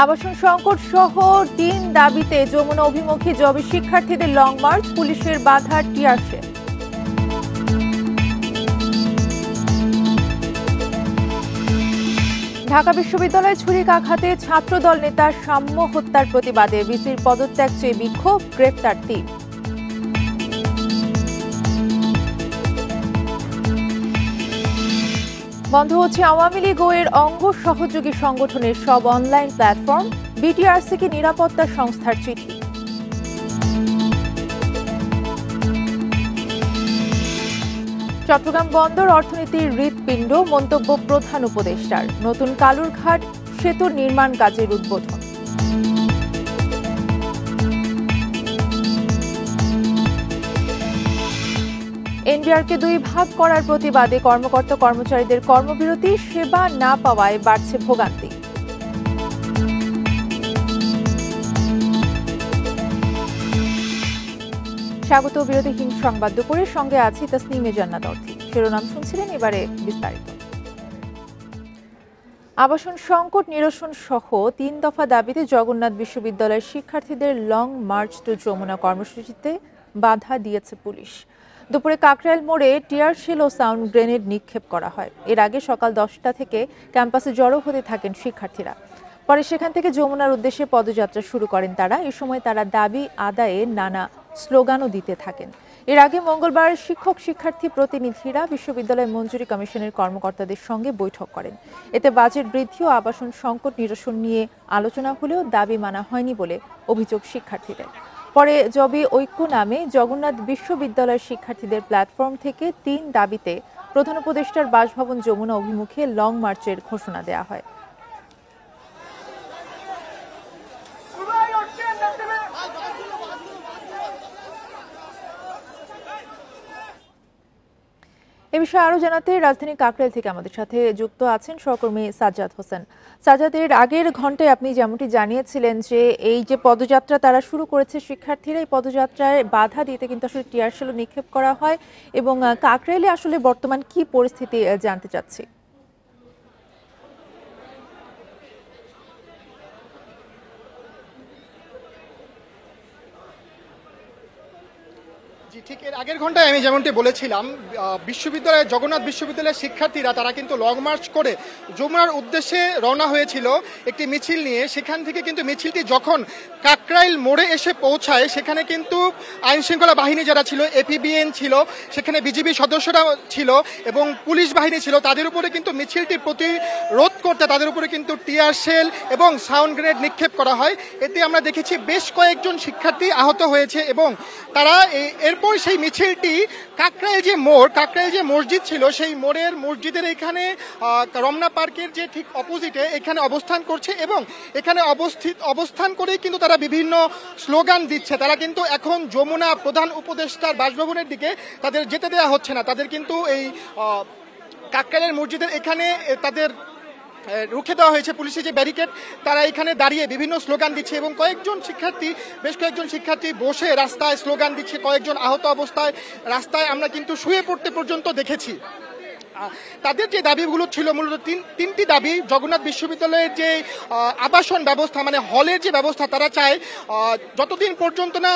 আবাসন সংকট সহ ৩ দাবিতে যমুনা অভিমুখী জবি শিক্ষার্থীদের লং মার্চ, পুলিশের বাধা টিয়ার শেল। ঢাকা বিশ্ববিদ্যালয়ে ছুরিকাঘাতে ছাত্রদল নেতা সাম্য হত্যার প্রতিবাদে ভিসির পদত্যাগ চেয়ে বিক্ষোভ, গ্রেপ্তার ৩। বন্ধ হচ্ছে আওয়ামী লীগ ও এর অঙ্গ সহযোগী সংগঠনের সব অনলাইন প্ল্যাটফর্ম, বিটিআরসিকে নিরাপত্তা সংস্থার চিঠি। চট্টগ্রাম বন্দর অর্থনীতির হৃৎপিণ্ড, মন্তব্য প্রধান উপদেষ্টার। নতুন কালুরঘাট সেতুর নির্মাণ কাজের উদ্বোধন। এনবিআরকে 2 ভাগ করার প্রতিবাদে কর্মকর্তা কর্মচারীদের কর্মবিরতি, সেবা না পাওয়ায় বাড়ছে ভোগান্তি। স্বাগত বিরতিহীন সংবাদ দুপুরের সঙ্গে আছি তাসনিমে জান্নাত অর্থী। শিরোনাম শুনছিলেন, এবারে বিস্তারিত। আবাসন সংকট নিরসন সহ 3 দফা দাবিতে জগন্নাথ বিশ্ববিদ্যালয়ের শিক্ষার্থীদের লং মার্চ টু যমুনা কর্মসূচিতে বাধা দিয়েছে পুলিশ। দুপুরে কাকরাইল মোড়ে টিয়ার শেল ও সাউন্ড গ্রেনেড নিক্ষেপ করা হয়। এর আগে সকাল 10টা থেকে ক্যাম্পাসে জড়ো হতে থাকেন শিক্ষার্থীরা। পরে সেখান থেকে যমুনার উদ্দেশ্যে পদযাত্রা শুরু করেন তারা। এ সময় তারা দাবি আদায়ে নানা স্লোগানও দিতে থাকেন। এর আগে মঙ্গলবার শিক্ষক শিক্ষার্থী প্রতিনিধিরা বিশ্ববিদ্যালয় মঞ্জুরি কমিশনের কর্মকর্তাদের সঙ্গে বৈঠক করেন। এতে বাজেট বৃদ্ধি ও আবাসন সংকট নিরসন নিয়ে আলোচনা হলেও দাবি মানা হয়নি বলে অভিযোগ শিক্ষার্থীদের। পরে জবি ঐক্য নামে জগন্নাথ বিশ্ববিদ্যালয়ের শিক্ষার্থীদের প্ল্যাটফর্ম থেকে 3 দাবিতে প্রধান উপদেষ্টার বাসভবন যমুনা অভিমুখে লং মার্চের ঘোষণা দেওয়া হয়। এ বিষয়ে আরো জানাতে রাজধানী কাকরাইল থেকে আমাদের সাথে যুক্ত আছেন সহকর্মী সাজ্জাদ হোসেন। সাজ্জাদের আগের ঘন্টায় আপনি যেমনটি জানিয়েছিলেন যে এই যে পদযাত্রা তারা শুরু করেছে শিক্ষার্থীরা, এই পদযাত্রায় বাধা দিতে কিন্তু আসলে টিয়ার শেল নিক্ষেপ করা হয় এবং কাকরাইলে আসলে বর্তমান কি পরিস্থিতি জানতে চাচ্ছি। ঠিক এর আগের ঘন্টায় আমি যেমনটি বলেছিলাম, বিশ্ববিদ্যালয়ের জগন্নাথ বিশ্ববিদ্যালয়ের শিক্ষার্থীরা তারা কিন্তু লং মার্চ করে যমুনার উদ্দেশ্যে রওনা হয়েছিল একটি মিছিল নিয়ে। সেখান থেকে কিন্তু মিছিলটি যখন কাকরাইল মোড়ে এসে পৌঁছায়, সেখানে কিন্তু আইনশৃঙ্খলা বাহিনী যারা ছিল, এপিবিএন ছিল, সেখানে বিজিবি সদস্যরা ছিল এবং পুলিশ বাহিনী ছিল, তাদের উপরে কিন্তু মিছিলটি প্রতিরোধ করতে তাদের উপরে কিন্তু টিয়ার শেল এবং সাউন্ড গ্রেনেড নিক্ষেপ করা হয়। এতে আমরা দেখেছি বেশ কয়েকজন শিক্ষার্থী আহত হয়েছে এবং তারা এরপর সেই মিছিলটি কাকরাইল যে মসজিদ ছিল, সেই মোড়ের মসজিদের এখানে রমনা পার্কের যে ঠিক অপোজিটে এখানে অবস্থান করছে এবং এখানে অবস্থান করেই কিন্তু তারা বিভিন্ন স্লোগান দিচ্ছে। তারা কিন্তু এখন যমুনা প্রধান উপদেষ্টার বাসভবনের দিকে তাদের যেতে দেওয়া হচ্ছে না। তাদের কিন্তু এই কাকরাইলের মসজিদের এখানে তাদের রুখে দেওয়া হয়েছে পুলিশের যে ব্যারিকেড, তারা এখানে দাঁড়িয়ে বিভিন্ন স্লোগান দিচ্ছে এবং বেশ কয়েকজন শিক্ষার্থী বসে রাস্তায় স্লোগান দিচ্ছে। কয়েকজন আহত অবস্থায় রাস্তায় আমরা কিন্তু শুয়ে পড়তে পর্যন্ত দেখেছি। তাদের যে দাবিগুলো ছিল মূলত তিনটি দাবি। জগন্নাথ বিশ্ববিদ্যালয়ের যে আবাসন ব্যবস্থা, মানে হলের যে ব্যবস্থা, তারা চায় যতদিন পর্যন্ত না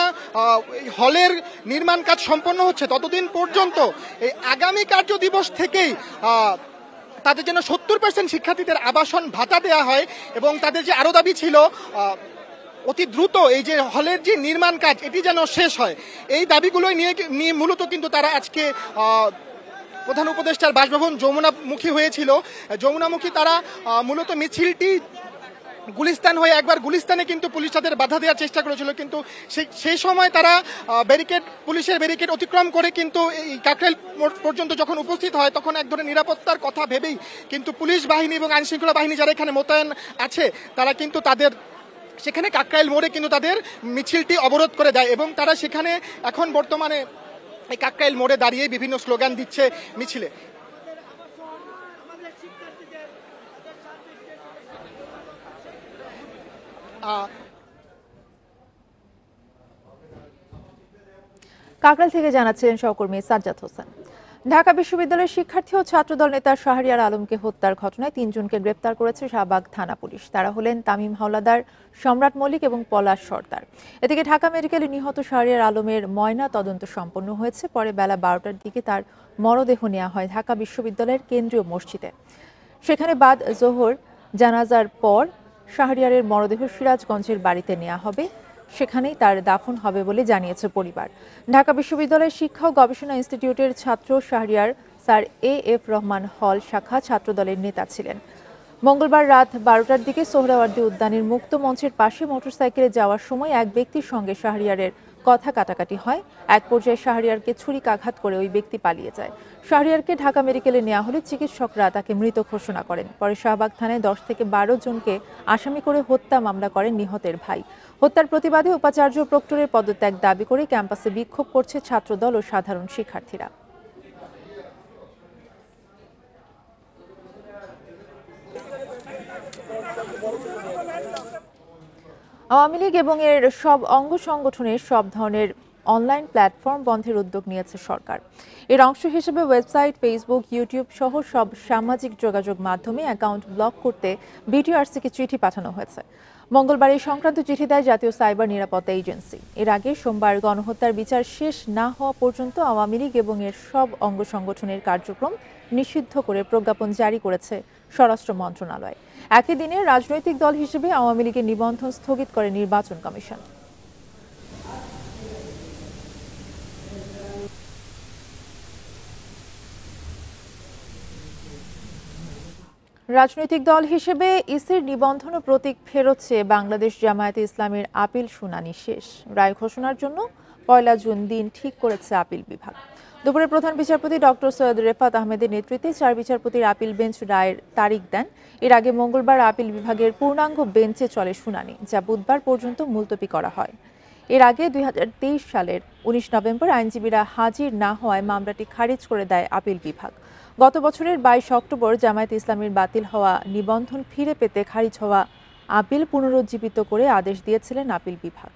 হলের নির্মাণ কাজ সম্পন্ন হচ্ছে ততদিন পর্যন্ত এই আগামী কার্য দিবস থেকেই তাদের যেন 70% শিক্ষার্থীদের আবাসন ভাতা দেওয়া হয় এবং তাদের যে আরো দাবি ছিল অতি দ্রুত এই যে হলের যে নির্মাণ কাজ এটি যেন শেষ হয়। এই দাবিগুলোই নিয়ে মূলত কিন্তু তারা আজকে প্রধান উপদেষ্টার বাসভবন যমুনামুখী হয়েছিল। যমুনামুখী তারা মূলত মিছিলটি গুলিস্তান হয়ে একবার গুলিস্তানে কিন্তু পুলিশ তাদের বাধা দেওয়ার চেষ্টা করেছিল, কিন্তু সেই সময় তারা পুলিশের ব্যারিকেড অতিক্রম করে কিন্তু এই কাকরাইল পর্যন্ত যখন উপস্থিত হয় তখন এক ধরনের নিরাপত্তার কথা ভেবেই কিন্তু পুলিশ বাহিনী এবং আইনশৃঙ্খলা বাহিনী যারা এখানে মোতায়েন আছে তারা কিন্তু তাদের সেখানে কাকরাইল মোড়ে কিন্তু তাদের মিছিলটি অবরোধ করে দেয় এবং তারা সেখানে এখন বর্তমানে এই কাকরাইল মোড়ে দাঁড়িয়ে বিভিন্ন স্লোগান দিচ্ছে মিছিলে। কাকরাইল থেকে জানাচ্ছিলেন সহকর্মী সাজ্জাদ হোসেন। ঢাকা বিশ্ববিদ্যালয়ের শিক্ষার্থী ও ছাত্রদল নেতা শাহরিয়ার আলমকে হত্যার ঘটনায় ৩ জনকে গ্রেপ্তার করেছে শাহবাগ থানা পুলিশ। তারা হলেন তামিম হাওলাদার, সম্রাট মল্লিক এবং পলাশ সর্দার। এদিকে ঢাকা মেডিকেলে নিহত শাহরিয়ার আলমের ময়না তদন্ত সম্পন্ন হয়েছে। পরে বেলা ১২টার দিকে তার মরদেহ নেওয়া হয় ঢাকা বিশ্ববিদ্যালয়ের কেন্দ্রীয় মসজিদে। সেখানে বাদ জোহর জানাজার পর শাহরিয়ারের মরদেহ সিরাজগঞ্জের বাড়িতে নেওয়া হবে। সেখানেই তার দাফন হবে বলে জানিয়েছে পরিবার। ঢাকা বিশ্ববিদ্যালয়ের শিক্ষা ও গবেষণা ইনস্টিটিউটের ছাত্র শাহরিয়ার স্যার এ.এফ. রহমান হল শাখা ছাত্রদলের নেতা ছিলেন। মঙ্গলবার রাত ১২টার দিকে সোহরাওয়ার্দী উদ্যানের মুক্ত মঞ্চের পাশে মোটরসাইকেলে যাওয়ার সময় এক ব্যক্তির সঙ্গে শাহরিয়ারের কথা কাটাকাটি হয়। এক পর্যায়ে শাহরিয়ারকে ছুরিকাঘাত করে ওই ব্যক্তি পালিয়ে যায়। শাহরিয়ারকে ঢাকা মেডিকেলে নেওয়া হলে চিকিৎসকরা তাকে মৃত ঘোষণা করেন। পরে শাহবাগ থানায় ১০ থেকে ১২ জনকে আসামি করে হত্যা মামলা করেন নিহতের ভাই। হত্যার প্রতিবাদে উপাচার্য প্রক্টরের পদত্যাগ দাবি করে ক্যাম্পাসে বিক্ষোভ করছে ছাত্রদল ও সাধারণ শিক্ষার্থীরা। আওয়ামী লীগ এবং এর সব অঙ্গ সংগঠনের সব ধরনের অনলাইন প্ল্যাটফর্ম বন্ধের উদ্যোগ নিয়েছে সরকার। এর অংশ হিসেবে ওয়েবসাইট, ফেসবুক, ইউটিউব সহ সব সামাজিক যোগাযোগ মাধ্যমে অ্যাকাউন্ট ব্লক করতে বিটিআরসিকে চিঠি পাঠানো হয়েছে। মঙ্গলবার এই সংক্রান্ত চিঠি দেয় জাতীয় সাইবার নিরাপত্তা এজেন্সি। এর আগে সোমবার গণহত্যার বিচার শেষ না হওয়া পর্যন্ত আওয়ামী লীগ এবং এর সব অঙ্গ সংগঠনের কার্যক্রম নিষিদ্ধ করে প্রজ্ঞাপন জারি করেছে স্বরাষ্ট্র মন্ত্রণালয়। একই দিনে রাজনৈতিক দল হিসেবে আওয়ামী লীগের নিবন্ধন স্থগিত করে নির্বাচন কমিশন। রাজনৈতিক দল হিসেবে ইসির নিবন্ধন ও প্রতীক ফেরত চেয়ে বাংলাদেশ জামায়াতে ইসলামের আপিল শুনানি শেষ। রায় ঘোষণার জন্য ১ জুন দিন ঠিক করেছে আপিল বিভাগ। দুপুরে প্রধান বিচারপতি ডক্টর সৈয়দ রেফাত আহমেদের নেতৃত্বে ৪ বিচারপতির আপিল বেঞ্চ রায়ের তারিখ দেন। এর আগে মঙ্গলবার আপিল বিভাগের পূর্ণাঙ্গ বেঞ্চে চলে শুনানি, যা বুধবার পর্যন্ত মুলতবি করা হয়। এর আগে ২০২৩ সালের ১৯ নভেম্বর আইনজীবীরা হাজির না হওয়ায় মামলাটি খারিজ করে দেয় আপিল বিভাগ। গত বছরের ২২ অক্টোবর জামায়াতে ইসলামীর বাতিল হওয়া নিবন্ধন ফিরে পেতে খারিজ হওয়া আপিল পুনরুজ্জীবিত করে আদেশ দিয়েছিলেন আপিল বিভাগ।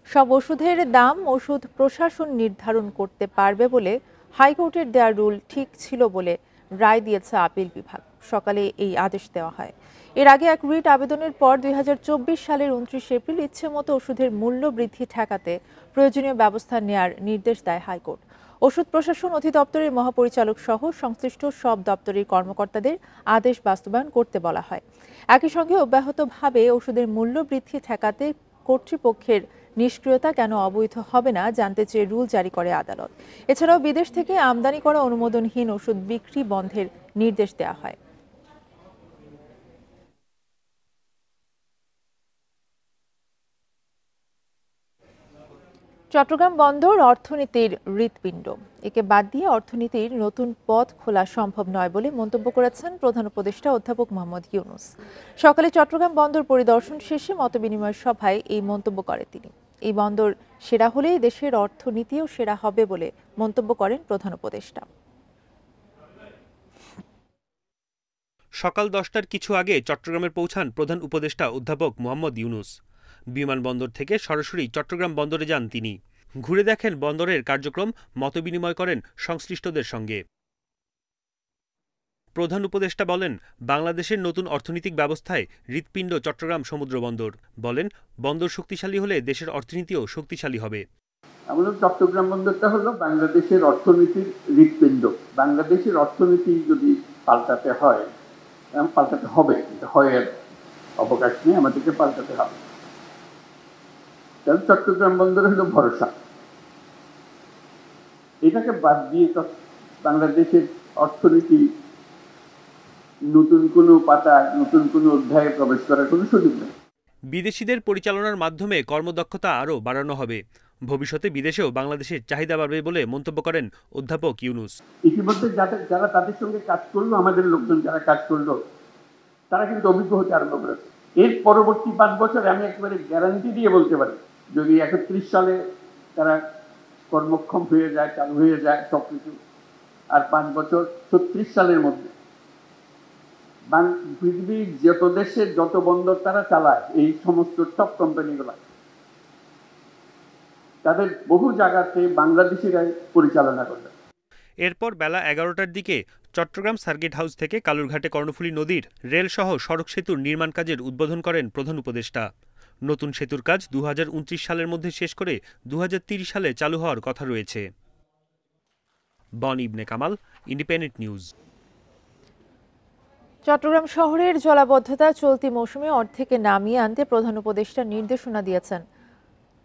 সব ওষুধের দাম ওষুধ প্রশাসন নির্ধারণ করতে পারবে বলে হাইকোর্টের দেয়া রুল ঠিক ছিল বলে রায় দিয়েছে আপিল বিভাগ। সকালে এই আদেশ দেওয়া হয়। এর আগে এক রিট আবেদনের পর ২০২৪ সালের ২৯ এপ্রিল ইচ্ছেমতো ওষুধের মূল্য বৃদ্ধি ঠেকাতে প্রয়োজনীয় ব্যবস্থা নেয়ার নির্দেশ দেয় হাইকোর্ট। ওষুধ প্রশাসন অধিদপ্তরের মহাপরিচালক সহ সংশ্লিষ্ট সব দপ্তরের কর্মকর্তাদের আদেশ বাস্তবায়ন করতে বলা হয়। একই সঙ্গে অব্যাহতভাবে ওষুধের মূল্য বৃদ্ধি ঠেকাতে কর্তৃপক্ষের নিষ্ক্রিয়তা কেন অবৈধ হবে না জানতে চেয়ে রুল জারি করে আদালত। এছাড়াও বিদেশ থেকে আমদানি করা অনুমোদনহীন ওষুধ বিক্রি বন্ধের নির্দেশ দেওয়া হয়। চট্টগ্রাম বন্দর অর্থনীতির হৃৎপিণ্ড। একে বাদ দিয়ে অর্থনীতির নতুন পথ খোলা সম্ভব নয় বলে মন্তব্য করেছেন প্রধান উপদেষ্টা অধ্যাপক মোহাম্মদ ইউনূস। সকালে চট্টগ্রাম বন্দর পরিদর্শন শেষে মতবিনিময় সভায় এই মন্তব্য করেন তিনি। এই বন্দর সেরা হলেই দেশের অর্থনীতিও সেরা হবে বলে মন্তব্য করেন প্রধান উপদেষ্টা। সকাল ১০টার কিছু আগে চট্টগ্রামে পৌঁছান প্রধান উপদেষ্টা অধ্যাপক মোহাম্মদ ইউনূস। বিমানবন্দর থেকে সরাসরি চট্টগ্রাম বন্দরে যান তিনি। ঘুরে দেখেন বন্দরের কার্যক্রম, মতবিনিময় করেন সংশ্লিষ্টদের সঙ্গে। প্রধান উপদেষ্টা বলেন, বাংলাদেশের নতুন অর্থনৈতিক ব্যবস্থায় হৃৎপিণ্ড চট্টগ্রাম সমুদ্র বন্দর। বলেন, বন্দর শক্তিশালী হলে দেশের অর্থনীতিও শক্তিশালী হবে। আমাদের চট্টগ্রাম বন্দরটা হলো বাংলাদেশের অর্থনীতির হৃৎপিণ্ড। বাংলাদেশের অর্থনীতি যদি পাল্টাতে হয়, পাল্টাতে হবে, হয় অবকাশ নেই, আমাদেরকে পাল্টাতে হবে। কারণ চট্টগ্রাম বন্দর হলো ভরসা। এটাকে বাদ দিয়ে বাংলাদেশের অর্থনীতি নতুন কোনো পাতা, নতুন কোনো অধ্যায়ে প্রবেশ করার কোনো সুযোগ নেই। বিদেশিদের পরিচালনার মাধ্যমে কর্মদক্ষতা আরও বাড়ানো হবে। ভবিষ্যতে বিদেশেও বাংলাদেশের চাহিদা বাড়বে বলে মন্তব্য করেন অধ্যাপক ইউনূস। ইতিমধ্যে যারা তাদের সঙ্গে কাজ করলো, আমাদের লোকজন যারা কাজ করলো, তারা কিন্তু অভিজ্ঞ হতে আরম্ভ করেছে। এর পরবর্তী ৫ বছরে আমি একেবারে গ্যারান্টি দিয়ে বলতে পারি, যদি ৩১ সালে তারা কর্মক্ষম হয়ে যায়, চালু হয়ে যায় সবকিছু, আর ৫ বছর ৩৬ সালের মধ্যে পৃথিবীর যত দেশের যত বন্দর তারা চালায়, এই সমস্ত টপ কোম্পানিগুলা, তাদের বহু জায়গাতে বাংলাদেশিরাই পরিচালনা করে। এরপর বেলা 11টার দিকে চট্টগ্রাম সার্কিট হাউস থেকে কালুরঘাটে কর্ণফুলী নদীর রেলসহ সড়ক সেতুর নির্মাণ কাজের উদ্বোধন করেন প্রধান উপদেষ্টা। নতুন সেতুর কাজ 2029 সালের মধ্যে শেষ করে 2030 সালে চালু হওয়ার কথা রয়েছে। বন ইবনে কামাল, ইন্ডিপেন্ডেন্ট নিউজ। চট্টগ্রাম শহরের জলাবদ্ধতা চলতি মৌসুমে অর্ধেকে নামিয়ে আনতে প্রধান উপদেষ্টা নির্দেশনা দিয়েছেন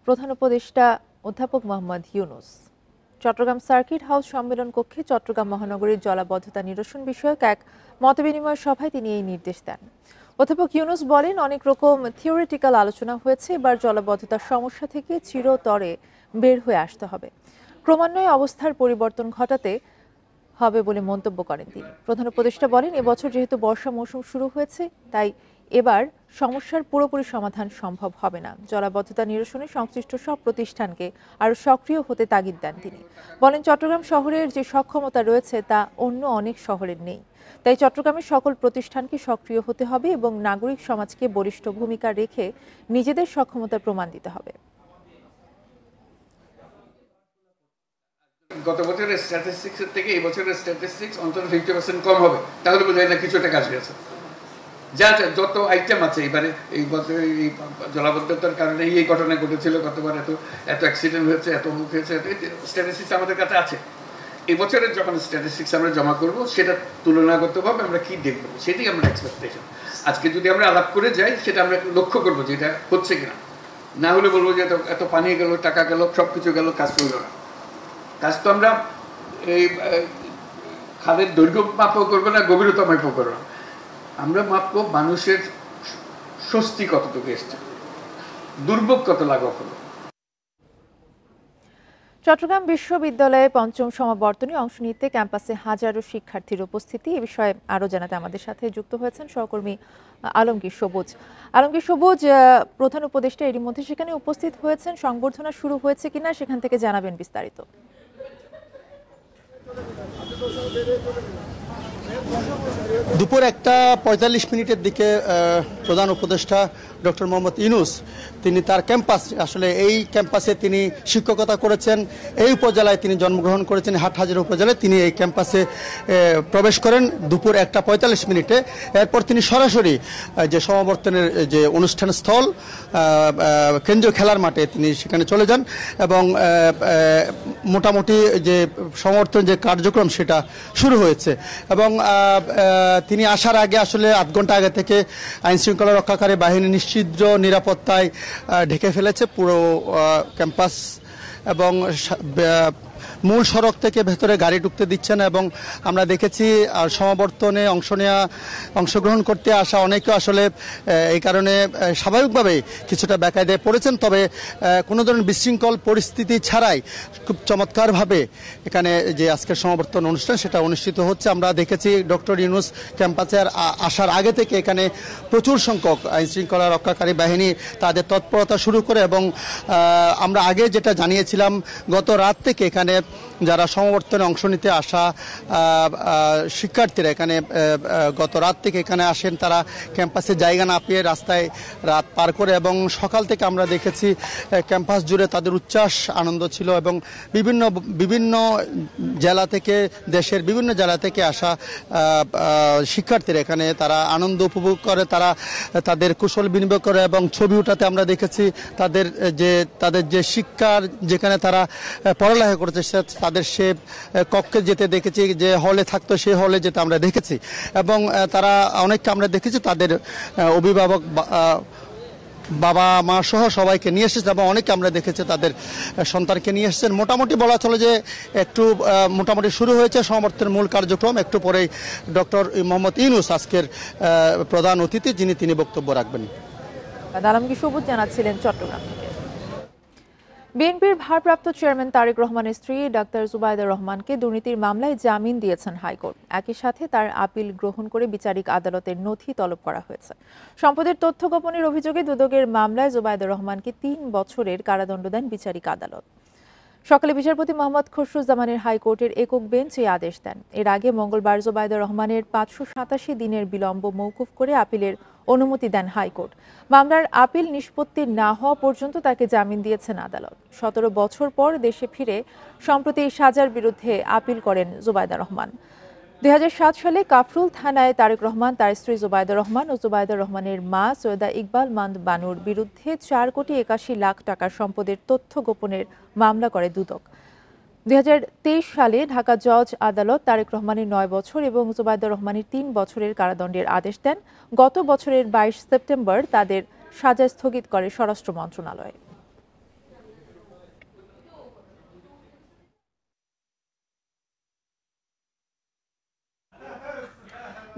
প্রধান উপদেষ্টা অধ্যাপক মোহাম্মদ ইউনূস। চট্টগ্রাম সার্কিট হাউস সম্মেলন কক্ষে চট্টগ্রাম মহানগরীর জলাবদ্ধতা নিরসন বিষয়ক এক মতবিনিময় সভায় তিনি এই নির্দেশ দেন। অধ্যাপক ইউনূস বলেন, অনেক রকম থিওরিটিক্যাল আলোচনা হয়েছে, এবার জলাবদ্ধতার সমস্যা থেকে চিরতরে বের হয়ে আসতে হবে, ক্রমান্বয়ে অবস্থার পরিবর্তন ঘটাতে হবে বলে মন্তব্য করেন তিনি। প্রধান উপদেষ্টা বলেন, এবছর যেহেতু বর্ষা মৌসুম শুরু হয়েছে, তাই এবার সমস্যার পুরোপুরি সমাধান সম্ভব হবে না। জলাবদ্ধতা নিরসনে সংশ্লিষ্ট সব প্রতিষ্ঠানকে আরও সক্রিয় হতে তাগিদ দেন তিনি। বলেন, চট্টগ্রাম শহরের যে সক্ষমতা রয়েছে তা অন্য অনেক শহরের নেই, তাই চট্টগ্রামের সকল প্রতিষ্ঠানকে সক্রিয় হতে হবে এবং নাগরিক সমাজকে বলিষ্ঠ ভূমিকা রেখে নিজেদের সক্ষমতার প্রমাণ দিতে হবে। গত বছরের স্ট্যাটিস্টিক্সের থেকে এই বছরের স্ট্যাটিস্টিক্স অন্তত 50% কম হবে, তাহলে বোঝা যায় না কিছুটা কাজ হয়েছে। যা যত আইটেম আছে এবারে এই বছর এই জলাবদ্ধতার কারণে এই ঘটনা ঘটেছিল, গতবার এত অ্যাক্সিডেন্ট হয়েছে, এত মুখ হয়েছে, স্ট্যাটিস্টিক্স আমাদের কাছে আছে। এই বছরের যখন স্ট্যাটিস্টিক্স আমরা জমা করব, সেটা তুলনাগতভাবে আমরা কি দেখব, সেটাই আমরা এক্সপেকটেশন। আজকে যদি আমরা আলাপ করে যাই, সেটা আমরা লক্ষ্য করবো যে এটা হচ্ছে কিনা। না হলে বলবো যে এত পানি গেল, টাকা গেল, সব কিছু গেল, কাজ করল না। কাজ তো আমরা এই খালের দৈর্ঘ্য মাপও করবো না, গভীরতা মাপও করবো না, আমরা মাপবো মানুষের স্বস্তি কতটুকু এসছে, দুর্ভোগ কত লাঘব হলো। চট্টগ্রাম বিশ্ববিদ্যালয়ে পঞ্চম সমাবর্তনে অংশ নিতে ক্যাম্পাসে হাজারো শিক্ষার্থীর উপস্থিতি। এ বিষয়ে আরও জানাতে আমাদের সাথে যুক্ত হয়েছেন সহকর্মী আলমগীর সবুজ। আলমগীর সবুজ, প্রধান উপদেষ্টা এরই মধ্যে সেখানে উপস্থিত হয়েছেন, সংবর্ধনা শুরু হয়েছে কিনা সেখান থেকে জানাবেন বিস্তারিত। দুপুর 1:45 দিকে প্রধান উপদেষ্টা ডক্টর মোহাম্মদ ইউনূস তিনি তার ক্যাম্পাস, আসলে এই ক্যাম্পাসে তিনি শিক্ষকতা করেছেন, এই উপজেলায় তিনি জন্মগ্রহণ করেছেন, হাটহাজারী উপজেলায় তিনি এই ক্যাম্পাসে প্রবেশ করেন দুপুর 1:45। এরপর তিনি সরাসরি যে সমাবর্তনের যে অনুষ্ঠান স্থল কেন্দ্রীয় খেলার মাঠে তিনি সেখানে চলে যান এবং মোটামুটি যে সমাবর্তন যে কার্যক্রম সেটা শুরু হয়েছে। এবং তিনি আসার আগে আসলে আধ ঘন্টা আগে থেকে আইনশৃঙ্খলা রক্ষাকারী বাহিনী নিশ্চিদ্র নিরাপত্তায় ঢেকে ফেলেছে পুরো ক্যাম্পাস এবং মূল সড়ক থেকে ভেতরে গাড়ি ঢুকতে দিচ্ছে না। এবং আমরা দেখেছি সমাবর্তনে অংশগ্রহণ করতে আসা অনেকে আসলে এই কারণে স্বাভাবিকভাবেই কিছুটা বেকায়দায় পড়েছেন, তবে কোনো ধরনের বিশৃঙ্খল পরিস্থিতি ছাড়াই খুব চমৎকারভাবে এখানে যে আজকের সমাবর্তন অনুষ্ঠান সেটা অনুষ্ঠিত হচ্ছে। আমরা দেখেছি ডক্টর ইউনূস ক্যাম্পাসে আসার আগে থেকে এখানে প্রচুর সংখ্যক আইনশৃঙ্খলা রক্ষাকারী বাহিনী তাদের তৎপরতা শুরু করে এবং আমরা আগে যেটা জানিয়েছিলাম গত রাত থেকে এখানে যারা সমাবর্তনে অংশ নিতে আসা শিক্ষার্থীরা এখানে গত রাত থেকে এখানে আসেন, তারা ক্যাম্পাসে জায়গা না পেয়ে রাস্তায় রাত পার করে এবং সকাল থেকে আমরা দেখেছি ক্যাম্পাস জুড়ে তাদের উচ্ছ্বাস আনন্দ ছিল এবং বিভিন্ন জেলা থেকে দেশের বিভিন্ন জেলা থেকে আসা শিক্ষার্থীরা এখানে তারা আনন্দ উপভোগ করে, তারা তাদের কুশল বিনিময় করে এবং ছবি উঠাতে আমরা দেখেছি তাদের যে শিক্ষার যেখানে তারা পড়ালেখা করেছে তাদের সে কক্ষে যেতে দেখেছি, যে হলে থাকতো সেই হলে যেতে আমরা দেখেছি এবং তারা অনেককে আমরা দেখেছি তাদের অভিভাবক বাবা মা সহ সবাইকে নিয়ে এসেছে এবং অনেকে আমরা দেখেছি তাদের সন্তানকে নিয়ে এসেছেন। মোটামুটি বলা চলে যে একটু মোটামুটি শুরু হয়েছে সমাবর্তনের মূল কার্যক্রম। একটু পরেই ডক্টর মোহাম্মদ ইউনূস আজকের প্রধান অতিথি তিনি বক্তব্য রাখবেন। আলমগীর সবুজ জানাচ্ছিলেন চট্টগ্রাম থেকে। বিএনপির ভারপ্রাপ্ত চেয়ারম্যান তারেক রহমানের স্ত্রী ডাক্তার জুবাইদা রহমানকে দুর্নীতির মামলায় জামিন দিয়েছেন হাইকোর্ট। একই সাথে তার আপিল গ্রহণ করে বিচারিক আদালতের নথি তলব করা হয়েছে। সম্পদের তথ্য গোপনের অভিযোগে দুদকের মামলায় জুবাইদা রহমানকে 3 বছরের কারাদণ্ড দেন বিচারিক আদালত। সকালে বিচারপতি মোহাম্মদ খসরুজ্জামানের হাইকোর্টের একক বেঞ্চ এই আদেশ দেন। এর আগে মঙ্গলবার জোবায়দা রহমানের 587 দিনের বিলম্ব মওকুফ করে আপিলের অনুমতি দেন হাইকোর্ট। মামলার আপিল নিষ্পত্তি না হওয়া পর্যন্ত তাকে জামিন দিয়েছেন আদালত। 17 বছর পর দেশে ফিরে সম্প্রতি সাজার বিরুদ্ধে আপিল করেন জোবায়দা রহমান। 2007 সালে কাফরুল থানায় তারেক রহমান, তার স্ত্রী জোবায়দা রহমান ও জোবায়দা রহমানের মা সৈয়দা ইকবাল মান্দ বানুর বিরুদ্ধে 4 কোটি 81 লাখ টাকার সম্পদের তথ্য গোপনের মামলা করে দুদক। 2023 সালে ঢাকা জজ আদালত তারেক রহমানের 9 বছর এবং জোবায়দা রহমানের 3 বছরের কারাদণ্ডের আদেশ দেন। গত বছরের 22 সেপ্টেম্বর তাদের সাজা স্থগিত করে স্বরাষ্ট্র মন্ত্রণালয়।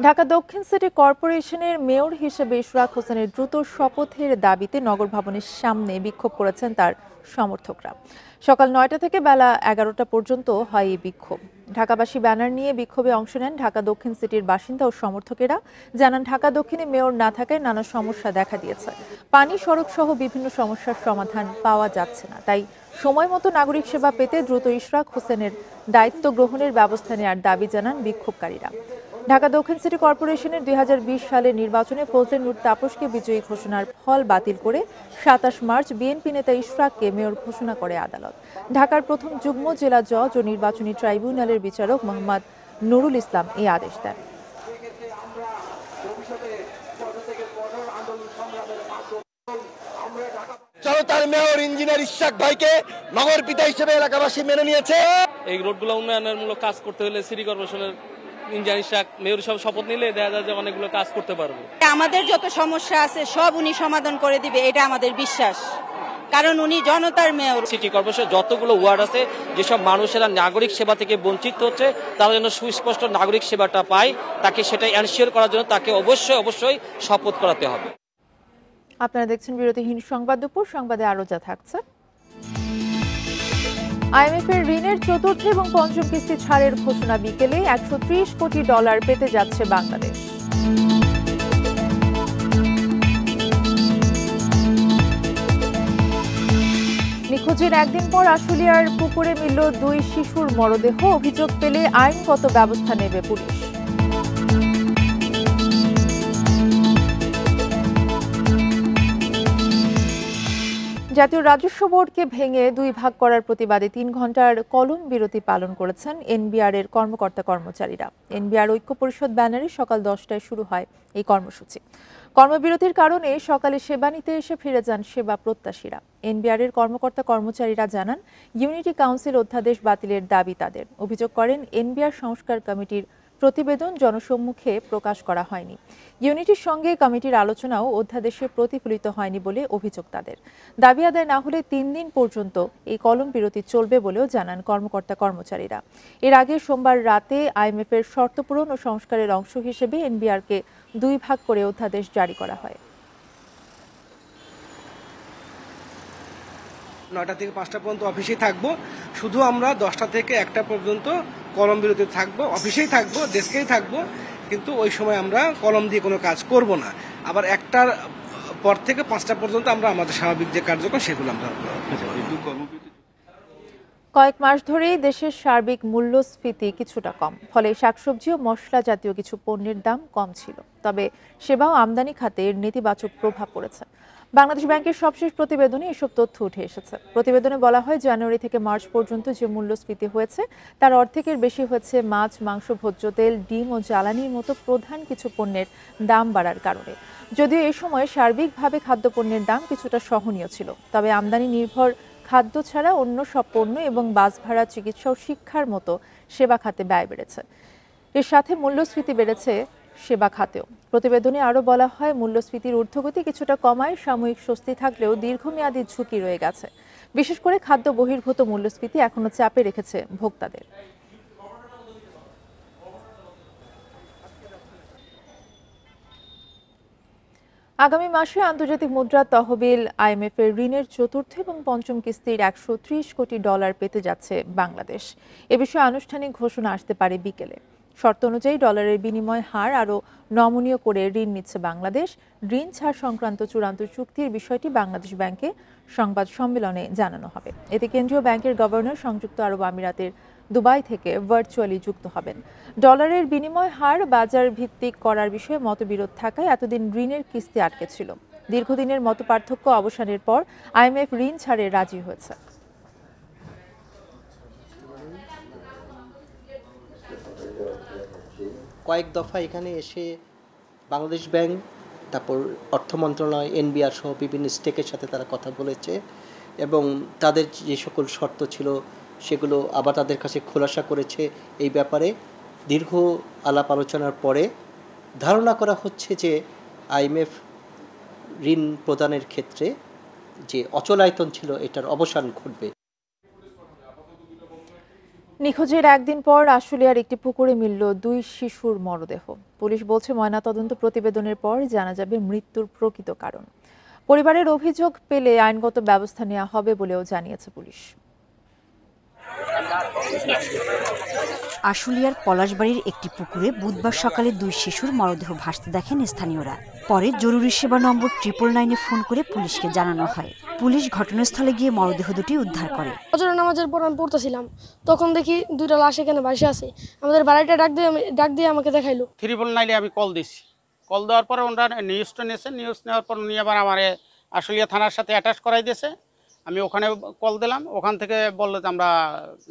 ঢাকা দক্ষিণ সিটি কর্পোরেশনের মেয়র হিসেবে ইশরাক হোসেনের দ্রুত শপথের দাবিতে নগর ভবনের সামনে বিক্ষোভ করেছেন তার সমর্থকরা। সকাল 9টা থেকে বেলা 11টা পর্যন্ত হয় এই বিক্ষোভ। ঢাকাবাসী ব্যানার নিয়ে বিক্ষোভে অংশ নেন ঢাকা দক্ষিণ সিটির বাসিন্দা ও সমর্থকেরা। জানান, ঢাকা দক্ষিণে মেয়র না থাকায় নানা সমস্যা দেখা দিয়েছে। পানি, সড়ক সহ বিভিন্ন সমস্যার সমাধান পাওয়া যাচ্ছে না। তাই সময় মতো নাগরিক সেবা পেতে দ্রুত ইশরাক হোসেনের দায়িত্ব গ্রহণের ব্যবস্থা নেওয়ার দাবি জানান বিক্ষোভকারীরা। ঢাকা দক্ষিণ সিটি কর্পোরেশনের 2020 সালের নির্বাচনে ফজলে নূর তাপসকে বিজয়ী ঘোষণার ফল বাতিল করে 27 মার্চ বিএনপি নেতা ইশরাককে মেয়র ঘোষণা করে আদালত। ঢাকার প্রথম যুগ্ম জেলা জজ ও নির্বাচনী ট্রাইব্যুনালের বিচারক মোহাম্মদ নুরুল ইসলাম এই আদেশ দেন। জনতার মেয়র ইঞ্জিনিয়ার ইশরাক ভাইকে নগর পিতা হিসেবে এলাকাবাসী মেনে নিয়েছে। এই রোডগুলো উন্নয়নের মূলক কাজ করতে হলে সিটি কর্পোরেশনের ইঞ্জিনিয়ার ইশরাক মেয়র সব শপথ নিলে দেখা যায় যে অনেকগুলো কাজ করতে পারবো। আমাদের যত সমস্যা আছে সব উনি সমাধান করে দিবে, এটা আমাদের বিশ্বাস, কারণ উনি জনতার মেয়র। সিটি কর্পোরেশন যতগুলো ওয়ার্ড আছে, যেসব মানুষেরা নাগরিক সেবা থেকে বঞ্চিত হচ্ছে, তারা যেন সুস্পষ্ট নাগরিক সেবাটা পায়, তাকে সেটা এনশিওর করার জন্য তাকে অবশ্যই শপথ করাতে হবে। আপনারা দেখছেন বিরতিহীন সংবাদ দুপুর। সংবাদে আরো যা থাকছে: আইএমএফ এর ঋণের চতুর্থ এবং পঞ্চম কিস্তি ছাড়ের ঘোষণা বিকেলে। $130 কোটি পেতে যাচ্ছে বাংলাদেশ। নিখোঁজের একদিন পর আশুলিয়ার পুকুরে মিলল 2 শিশুর মরদেহ। অভিযোগ পেলে আইনগত ব্যবস্থা নেবে পুলিশ। জাতীয় রাজস্ব বোর্ডকে ভেঙে 2 ভাগ করার প্রতিবাদে 3 ঘন্টার কলম বিরতি পালন করেছেন এনবিআর এর কর্মকর্তা কর্মচারীরা। এনবিআর ঐক্য পরিষদ ব্যানারে সকাল 10টায় শুরু হয় এই কর্মসূচি। কর্মবিরতির কারণে সকালে সেবা নিতে এসে ফিরে যান সেবা প্রত্যাশীরা। এনবিআর এর কর্মকর্তা কর্মচারীরা জানান, ইউনিটি কাউন্সিল অধ্যাদেশ বাতিলের দাবি তাদের। অভিযোগ করেন, এনবিআর সংস্কার কমিটির প্রতিবেদন জনসম্মুখে প্রকাশ করা হয়নি। ইউনিটির সঙ্গে কমিটির আলোচনাও অধ্যাদেশে প্রতিফলিত হয়নি বলে অভিযোগ তাদের। দাবি আদায় না হলে 3 দিন পর্যন্ত এই কলম বিরতি চলবে বলেও জানান কর্মকর্তা কর্মচারীরা। এর আগে সোমবার রাতে আইএমএফ এর শর্ত পূরণ ও সংস্কারের অংশ হিসেবে এনবিআরকে 2 ভাগ করে অধ্যাদেশ জারি করা হয়। 9টা থেকে 5টা পর্যন্ত অফিসেই থাকবো। শুধু আমরা 10টা থেকে 1টা পর্যন্ত কলম বিরতি থাকবো, অফিসেই থাকবো, ডেস্কেই থাকবো, কিন্তু ওই সময় আমরা কলম দিয়ে কোনো কাজ করব না। আবার 1টার পর থেকে 5টা পর্যন্ত আমরা আমাদের স্বাভাবিক যে কার্যক্রম সেগুলো আমরা। কয়েক মাস ধরেই দেশের সার্বিক মূল্যস্ফীতি কিছুটা কম, ফলে শাকসবজি ও মশলা জাতীয় কিছু পণ্যের দাম কম ছিল। তবে সেবা ও আমদানি খাতে এর নেতিবাচক প্রভাব পড়েছে। বাংলাদেশ ব্যাংকের সবশেষ প্রতিবেদনে এসব তথ্য উঠে এসেছে। প্রতিবেদনে বলা হয়, জানুয়ারি থেকে মার্চ পর্যন্ত যে মূল্যস্ফীতি হয়েছে তার অর্ধেকের বেশি হয়েছে মাছ, মাংস, ভোজ্য তেল, ডিম ও জ্বালানির মতো প্রধান কিছু পণ্যের দাম বাড়ার কারণে। যদিও এ সময় সার্বিকভাবে খাদ্যপণ্যের দাম কিছুটা সহনীয় ছিল, তবে আমদানি নির্ভর খাদ্য ছাড়া অন্য সব পণ্য এবং বাস ভাড়া, চিকিৎসা ও শিক্ষার মতো সেবা খাতে ব্যয় বেড়েছে। এর সাথে মূল্যস্ফীতি বেড়েছে সেবা খাতেও। প্রতিবেদনে আরও বলা হয়, মূল্যস্ফীতির ঊর্ধ্বগতি কিছুটা কমায় সাময়িক স্বস্তি থাকলেও দীর্ঘমেয়াদী ঝুঁকি রয়ে গেছে। বিশেষ করে খাদ্য বহির্ভূত মূল্যস্ফীতি এখনো চাপে রেখেছে ভোক্তাদের। আগামী মাসে আন্তর্জাতিক মুদ্রা তহবিল আইএমএফ এর ঋণের চতুর্থ এবং পঞ্চম কিস্তির $130 কোটি পেতে যাচ্ছে বাংলাদেশ। এ বিষয়ে আনুষ্ঠানিক ঘোষণা আসতে পারে বিকেলে। শর্ত অনুযায়ী ডলারের বিনিময় হার আরও নমনীয় করে ঋণ নিচ্ছে বাংলাদেশ। ঋণ ছাড় সংক্রান্ত চূড়ান্ত চুক্তির বিষয়টি বাংলাদেশ ব্যাংকে সংবাদ সম্মেলনে জানানো হবে। এতে কেন্দ্রীয় ব্যাংকের গভর্নর সংযুক্ত আরব আমিরাতের দুবাই থেকে ভার্চুয়ালি যুক্ত হবেন। ডলারের বিনিময় হার বাজার ভিত্তিক করার বিষয়ে মতবিরোধ থাকায় এতদিন ঋণের কিস্তি আটকে ছিল। দীর্ঘদিনের মতপার্থক্য অবসানের পর আইএমএফ ঋণ ছাড়ে রাজি হয়েছে। কয়েক দফা এখানে এসে বাংলাদেশ ব্যাংক, তারপর অর্থ মন্ত্রণালয়, এনবিআর সহ বিভিন্ন স্টেকের সাথে তারা কথা বলেছে এবং তাদের যে সকল শর্ত ছিল সেগুলো আবার তাদের কাছে খোলাসা করেছে। এই ব্যাপারে দীর্ঘ আলাপ আলোচনার পরে ধারণা করা হচ্ছে যে আইএমএফ ঋণ প্রদানের ক্ষেত্রে যে অচলায়তন ছিল এটার অবসান ঘটবে। নিখোঁজের একদিন পর আশুলিয়ার একটি পুকুরে মিলল 2 শিশুর মরদেহ। পুলিশ বলছে ময়নাতদন্ত প্রতিবেদনের পর জানা যাবে মৃত্যুর প্রকৃত কারণ। পরিবারের অভিযোগ পেলে আইনগত ব্যবস্থা নেওয়া হবে বলেও জানিয়েছে পুলিশ। আশুলিয়ার পলাশবাড়ির একটি পুকুরে বুধবার সকালে 2 শিশুর মরদেহ ভাসতে দেখেন স্থানীয়রা। পরে জরুরি সেবা নম্বর 999-এ ফোন করে পুলিশকে জানানো হয়। পুলিশ ঘটনাস্থলে গিয়ে মরদেহ দুটি উদ্ধার করে। ফজরের নামাজের পর আমি পড়তেছিলাম, তখন দেখি 2টা লাশ এখানে ভাসে আছে। আমাদের বাড়িটা ডাক দিয়ে আমাকে দেখাইলো। 999-এ আমি কল দিছি। কল দেওয়ার পরে ওনারা নিউজটা নিয়েছে। নিউজ নেওয়ার পর উনি আবার আমার আশুলিয়া থানার সাথে অ্যাটাচ করাই দিয়েছে। আমি ওখানে কল দিলাম, ওখান থেকে বললো যে আমরা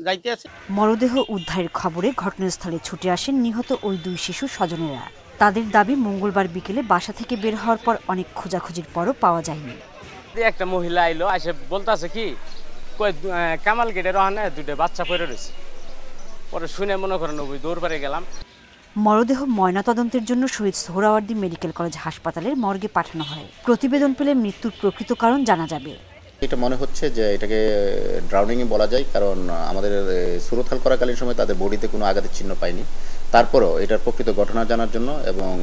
যাইতে আছি। মরদেহ উদ্ধারের খবরে ঘটনাস্থলে ছুটে আসেন নিহত ওই 2 শিশুর স্বজনেরা। তাদের দাবি মঙ্গলবার বিকেলে বাসা থেকে বের হওয়ার পর অনেক খোঁজাখুঁজির পরও পাওয়া যায়নি। একটা মহিলা আইলো, এসে বলতেছে কি কামাল গেটের ওখানে 2টা বাচ্চা পড়ে রয়েছে। পরে শুনে মনে করেন ওই দৌড়বারে গেলাম। মরদেহ ময়নাতদন্তের জন্য শহীদ সোহরাওয়ার্দী মেডিকেল কলেজ হাসপাতালের মর্গে পাঠানো হয়। প্রতিবেদন পেলে মৃত্যুর প্রকৃত কারণ জানা যাবে। এটা মনে হচ্ছে যে এটাকে ড্রাউনিংই বলা যায়, কারণ আমাদের সুরতহাল করাকালীন সময় তাদের বডিতে কোনো আঘাতের চিহ্ন পাইনি। তারপরও এটার প্রকৃত ঘটনা জানার জন্য এবং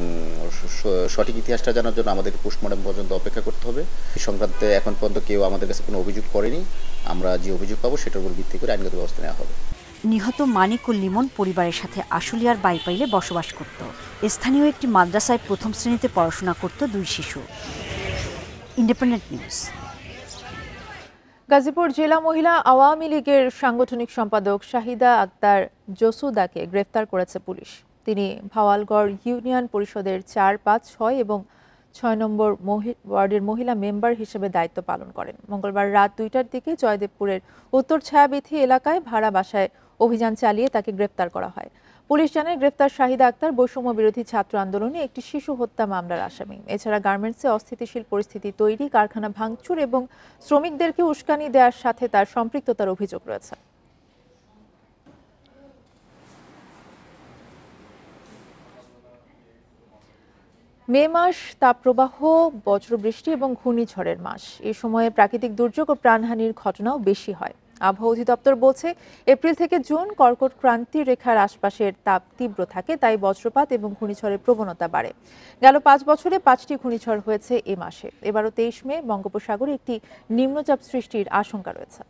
সঠিক ইতিহাসটা জানার জন্য আমাদের পোস্টমর্টম পর্যন্ত অপেক্ষা করতে হবে। এই সংক্রান্তে এখন পর্যন্ত কেউ আমাদের কাছে কোনো অভিযোগ করেনি। আমরা যে অভিযোগ পাবো সেটার উপর ভিত্তি করে আইনগত ব্যবস্থা নেওয়া হবে। নিহত মানিক ও লিমন পরিবারের সাথে আশুলিয়ার বাইপাইলে বসবাস করত। স্থানীয় একটি মাদ্রাসায় প্রথম শ্রেণীতে পড়াশোনা করত 2 শিশু। Independent news. গাজীপুর জেলা মহিলা আওয়ামী লীগের সাংগঠনিক সম্পাদক শাহিদা আক্তার জসুদাকে গ্রেফতার করেছে পুলিশ। তিনি ভাওয়ালগড় ইউনিয়ন পরিষদের 4, 5, 6 এবং 6 নম্বর ওয়ার্ডের মহিলা মেম্বার হিসেবে দায়িত্ব পালন করেন। মঙ্গলবার রাত 2টার দিকে জয়দেবপুরের উত্তর ছায়াবিথি এলাকায় ভাড়া বাসায় অভিযান চালিয়ে তাকে গ্রেফতার করা হয়। পুলিশ জানায় গ্রেফতার শাহিদা আক্তার বৈষম্য বিরোধী ছাত্র আন্দোলনে একটি শিশু হত্যা মামলার আসামি। এছাড়া গার্মেন্টসে অস্থিতিশীল পরিস্থিতি তৈরি, কারখানা ভাঙচুর এবং শ্রমিকদেরকে উস্কানি দেওয়ার সাথে তার সম্পৃক্ততার অভিযোগ রয়েছে। মে মাস তাপপ্রবাহ, বজ্রবৃষ্টি এবং ঘূর্ণিঝড়ের মাস। এই সময়ে প্রাকৃতিক দুর্যোগ ও প্রাণহানির ঘটনাও বেশি হয়। আবহাওয়া অধিদপ্তর বলছে এপ্রিল থেকে জুন কর্কট ক্রান্তি রেখার আশপাশের তাপ তীব্র থাকে, তাই বজ্রপাত এবং ঘূর্ণিঝড়ের প্রবণতা বাড়ে। গেল 5 বছরে 5টি ঘূর্ণিঝড় হয়েছে এ মাসে। এবারও 23 মে বঙ্গোপসাগরে একটি নিম্নচাপ সৃষ্টির আশঙ্কা রয়েছে।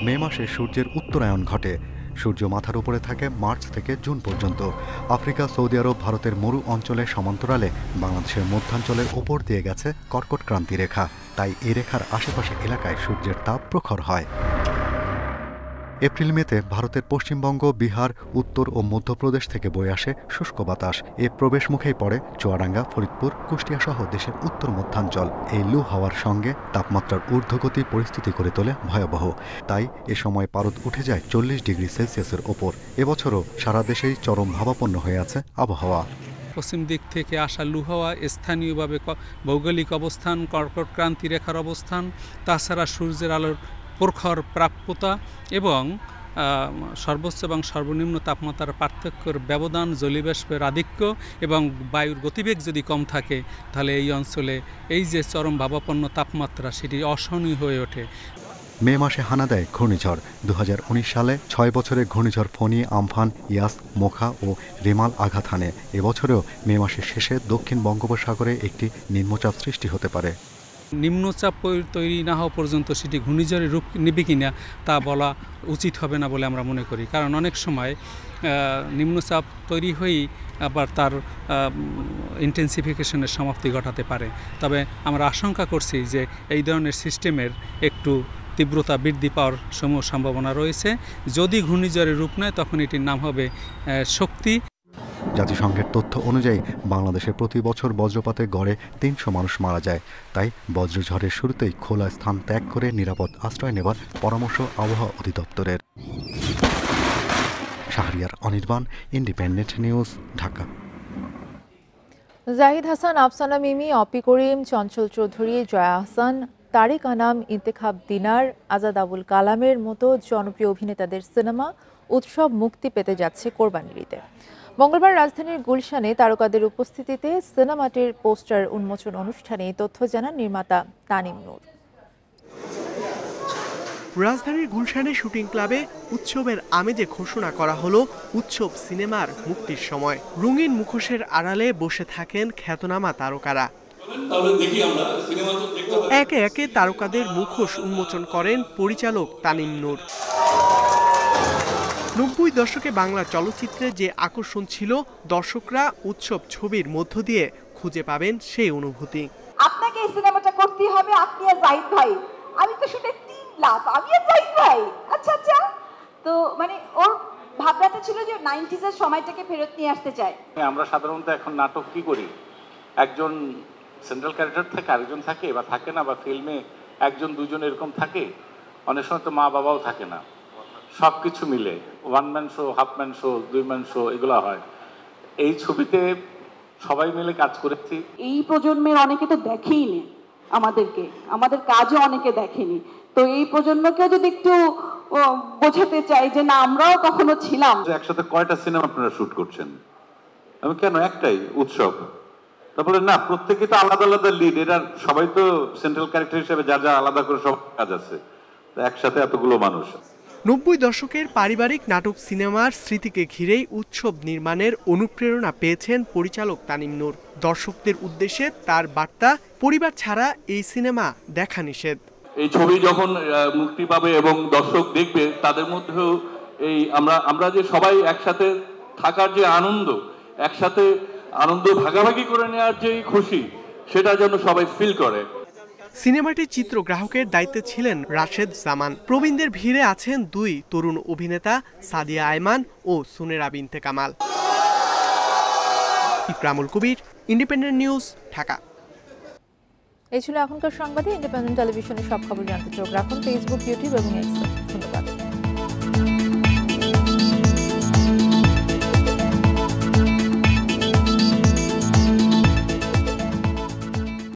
মে মাসে সূর্যের উত্তরায়ণ ঘটে। সূর্য মাথার উপরে থাকে মার্চ থেকে জুন পর্যন্ত। আফ্রিকা, সৌদি আরব, ভারতের মরু অঞ্চলের সমান্তরালে বাংলাদেশের মধ্যাঞ্চলের ওপর দিয়ে গেছে কর্কট ক্রান্তি রেখা, তাই এই রেখার আশেপাশে এলাকায় সূর্যের তাপ প্রখর হয়। এপ্রিল মেতে ভারতের পশ্চিমবঙ্গ, বিহার, উত্তর ও মধ্যপ্রদেশ থেকে বয়ে আসে শুষ্ক বাতাস। এ প্রবেশ মুখেই পড়ে চুয়াডাঙ্গা, ফরিদপুর, কুষ্টিয়া সহ দেশের উত্তর মধ্যাঞ্চল। এই লু হাওয়ার সঙ্গে তাপমাত্রার ঊর্ধ্বগতি পরিস্থিতি করে তোলে ভয়াবহ। তাই এ সময় পারদ উঠে যায় 40 ডিগ্রি সেলসিয়াসের ওপর। এবছরও সারা দেশেই চরম ভাবাপন্ন হয়ে আছে আবহাওয়া। পশ্চিম দিক থেকে আসা লু হাওয়া, স্থানীয়ভাবে ভৌগোলিক অবস্থান, কর্কট ক্রান্তি রেখার অবস্থান, তাছাড়া সূর্যের আলোর প্রখর প্রাপ্যতা এবং সর্বোচ্চ এবং সর্বনিম্ন তাপমাত্রার পার্থক্যের ব্যবধান, জলীয়বাষ্পের আধিক্য এবং বায়ুর গতিবেগ যদি কম থাকে তাহলে এই অঞ্চলে এই যে চরম ভাবাপন্ন তাপমাত্রা সেটি অসহনীয় হয়ে ওঠে। মে মাসে হানা দেয় ঘূর্ণিঝড়। 2019 সালে 6 বছরে ঘূর্ণিঝড় ফণী, আমফান, ইয়াস, মোখা ও রেমাল আঘাত হানে। এবছরেও মে মাসের শেষে দক্ষিণ বঙ্গোপসাগরে একটি নিম্নচাপ সৃষ্টি হতে পারে। নিম্নচাপ তৈরি না হওয়া পর্যন্ত সেটি ঘূর্ণিঝড়ের রূপ নেবে কিনা তা বলা উচিত হবে না বলে আমরা মনে করি, কারণ অনেক সময় নিম্নচাপ তৈরি হয়েই আবার তার ইন্টেন্সিফিকেশনের সমাপ্তি ঘটাতে পারে। তবে আমরা আশঙ্কা করছি যে এই ধরনের সিস্টেমের একটু তীব্রতা বৃদ্ধি পাওয়ার সম্ভাবনা রয়েছে। যদি ঘূর্ণিঝড়ের রূপ নেয় তখন এটির নাম হবে শক্তি। জাতিসংঘের তথ্য অনুযায়ী বাংলাদেশে প্রতি বছর বজ্রপাতে গড়ে ৩০০ মানুষ মারা যায়। তাই বজ্রঝড়ের শুরুতেই খোলা স্থান ত্যাগ করে নিরাপদ আশ্রয় নেবার পরামর্শ আবহাওয়া অধিদপ্তরের। Shahriar Anirban, Independent News, Dhaka. জাহিদ হাসান, আফসানা মিমি, অপি করিম, চঞ্চল চৌধুরী, জয়া আহসান, তারিক আনাম, ইন্তেখাব দিনার, আজাদ আবুল কালামের মতো জনপ্রিয় অভিনেতাদের সিনেমা উৎসব মুক্তি পেতে যাচ্ছে কোরবানির ঈদে। মঙ্গলবার রাজধানীর গুলশানে তারকাদের উপস্থিতিতে সিনেমাটির পোস্টার উন্মোচন অনুষ্ঠানে এই তথ্য জানান নির্মাতা তানিম নূর। রাজধানীর গুলশানে শুটিং ক্লাবে উৎসবের আমেজে ঘোষণা করা হলো উৎসব সিনেমার মুক্তির সময়। রঙিন মুখোশের আড়ালে বসে থাকেন খ্যাতনামা তারকারা। একে একে তারকাদের মুখোশ উন্মোচন করেন পরিচালক তানিম নূর। ৯০ দশকে বাংলা চলচ্চিত্রে যে আকর্ষণ ছিল, দর্শকরা উৎসব ছবির মধ্য দিয়ে খুঁজে পাবেন সেই অনুভূতি। আপনাকে এই সিনেমাটা করতে হবে, আপনি আর জাহিদ ভাই। আমি তো শুনে ৩ লাখ, আমি আর জাহিদ ভাই। আচ্ছা আচ্ছা, তো মানে ওর ভাবনাটা ছিল যে 90s এর সময়টাকে ফেরত নিয়ে আসতে চায়। আমরা সাধারণত এখন নাটক কি করি, একজন সেন্ট্রাল ক্যারেক্টার থাকে, আরেকজন থাকে বা থাকে না, বা ফিল্মে একজন দুজন এরকম থাকে। অনেক সময় তো মা বাবাও থাকে না, সবকিছু মিলে 1 man show, half man show, 2 man show এগুলো হয়। এই ছবিতে সবাই মিলে কাজ করেছি। এই প্রজন্মের অনেকে তো দেখেই নি আমাদেরকে, আমাদের কাজও অনেকে দেখেনি। তো এই প্রজন্মকেও যদি একটু বোঝাতে চাই যে না, আমরাও কখনো ছিলাম। একসাথে কয়টা সিনেমা আপনারা শুট করছেন? আমি কেন একটাই উৎসব? তারপরে না, প্রত্যেকে তো আলাদা আলাদা লিড, এরা সবাই তো সেন্ট্রাল ক্যারেক্টার হিসেবে যার যা আলাদা করে সব কাজ আছে, একসাথে এতগুলো মানুষ। ৯০ দশকের পারিবারিক নাটক সিনেমার স্মৃতিকে ঘিরেই উৎসব নির্মাণের অনুপ্রেরণা পেয়েছেন পরিচালক তানিম নূর। দর্শকদের উদ্দেশ্যে তার বার্তা, পরিবার ছাড়া এই সিনেমা দেখা নিষেধ। এই ছবি যখন মুক্তি পাবে এবং দর্শক দেখবে, তাদের মধ্যেও এই আমরা যে সবাই একসাথে থাকার যে আনন্দ, একসাথে আনন্দ ভাগাভাগি করে নেওয়ার যে খুশি, সেটা যেন সবাই ফিল করে। সিনেমাটির চিত্রগ্রাহকের দায়িত্বে ছিলেন রাশেদ জামান। প্রবীণদের ভিড়ে আছেন 2 তরুণ অভিনেতা সাদিয়া আয়মান ও সুনেরা বিনতে কামাল। ইকরামুল কবির, ইন্ডিপেন্ডেন্ট নিউজ, ঢাকা। এই ছিল এখনকার সংবাদে। ইন্ডিপেন্ডেন্ট টেলিভিশনের সব খবর জানতে চোখ রাখুন ফেসবুক, ইউটিউব এবং এক্সে। ধন্যবাদ।